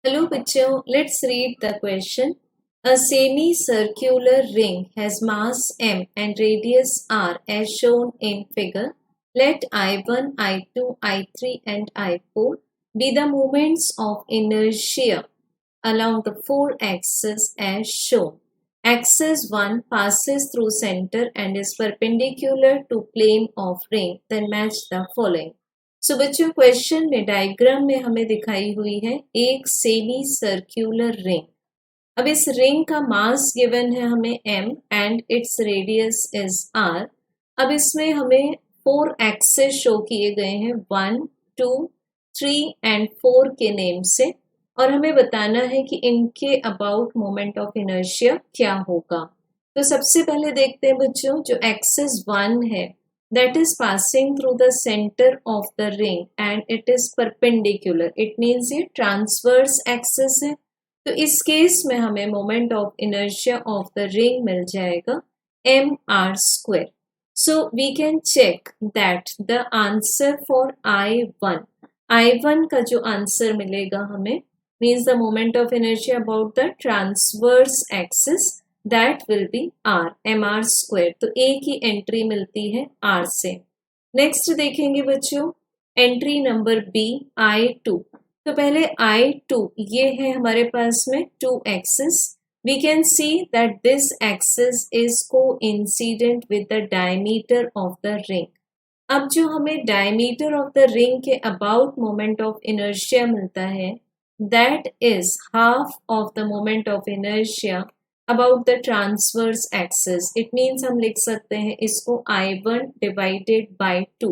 Hello bachcho, let's read the question. A semicircular ring has mass m and radius r as shown in figure. Let I1, I2, I3 and I4 be the moments of inertia along the four axes as shown. Axis 1 passes through center and is perpendicular to plane of ring. Then match the following. सो बच्चों question में diagram में हमें दिखाई हुई है एक semi circular ring. अब इस रिंग का मास गिवन है हमें m and its radius is r। अब इसमें हमें 4 एक्सेस शो किए गए हैं 1, 2, 3 एंड 4 के नेम से, और हमें बताना है कि इनके अबाउट मोमेंट ऑफ इनर्शिया क्या होगा। तो सबसे पहले देखते हैं बच्चों, जो एक्सेस 1 है that is passing through the center of the ring and it is perpendicular, it means ये transverse axis है। तो इस केस में हमें moment of inertia of the ring मिल जाएगा mr²। So we can check that the answer for I1 का जो आंसर मिलेगा हमें means the moment of inertia about the transverse axis that will be r mr²। तो a की entry मिलती है r से। नेक्स्ट देखेंगे बच्चों एंट्री नंबर b I2। तो पहले I2 ये है हमारे पास में 2 axis. We can see that this axis is coincident with the diameter of the ring. अब जो हमें डायमीटर ऑफ द रिंग के अबाउट मोमेंट ऑफ इनर्शिया मिलता है that is half of the moment of inertia about the transverse axis. It means हम लिख सकते हैं इसको I1 डिवाइडेड बाय 2।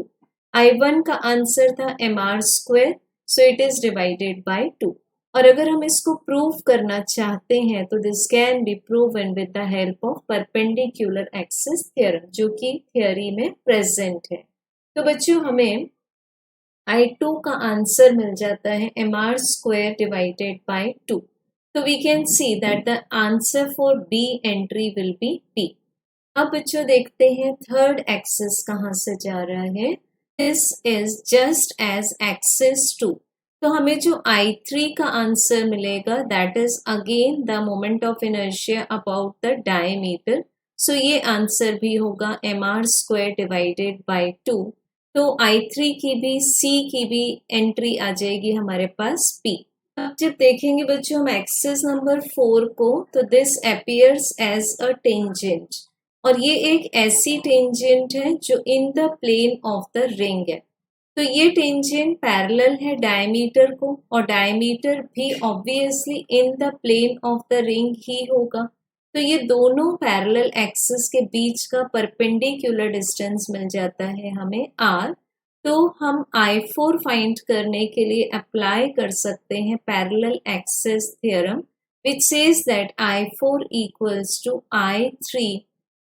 I1 का आंसर था mr², so it is divided by 2। और अगर हम इसको प्रूव करना चाहते हैं तो this can be proven with the help of perpendicular axis theorem, जो कि थ्योरी में प्रेजेंट है। तो बच्चों हमें I2 का आंसर मिल जाता है mr² divided by 2। So we can see that the answer for B entry will be B। अब बच्चों देखते हैं थर्ड एक्सिस कहाँ से जा रहा है। This is just as axis 2। तो हमें जो I3 का आंसर मिलेगा that is again the moment of inertia about the diameter। So ये आंसर भी होगा mr² डिवाइडेड बाय 2। तो I3 की भी C की भी एंट्री आ जाएगी हमारे पास P। अब जब देखेंगे बच्चों हम एक्सिस नंबर 4 को, तो this appears as a tangent, और ये एक ऐसी टेंजेंट है जो in the plane of the ring है। तो ये टेंजेंट पैरेलल है डायमीटर को, और डायमीटर भी obviously in the plane of the ring ही होगा। तो ये दोनों पैरेलल एक्सिस के बीच का परपेंडिकुलर डिस्टेंस मिल जाता है हमें r। तो हम I4 फाइंड करने के लिए अप्लाई कर सकते हैं parallel axis theorem which says that I4 equals to I3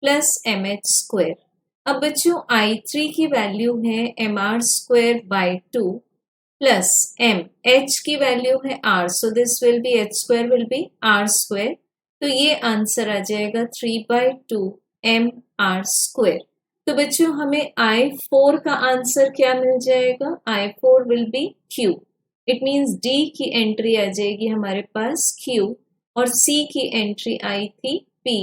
plus mh²। अब बच्चों I3 की वैल्यू है mr² by 2 प्लस h की वैल्यू है r, so this will be h² will be r²। तो ये आंसर आ जाएगा 3/2 mr²। तो बच्चों हमें I4 का आंसर क्या मिल जाएगा, I4 will be Q। It means D की एंट्री आ जाएगी हमारे पास Q और C की एंट्री आई थी P।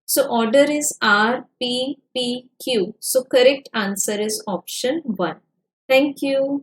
So order is R P P Q। So correct answer is option 1। Thank you.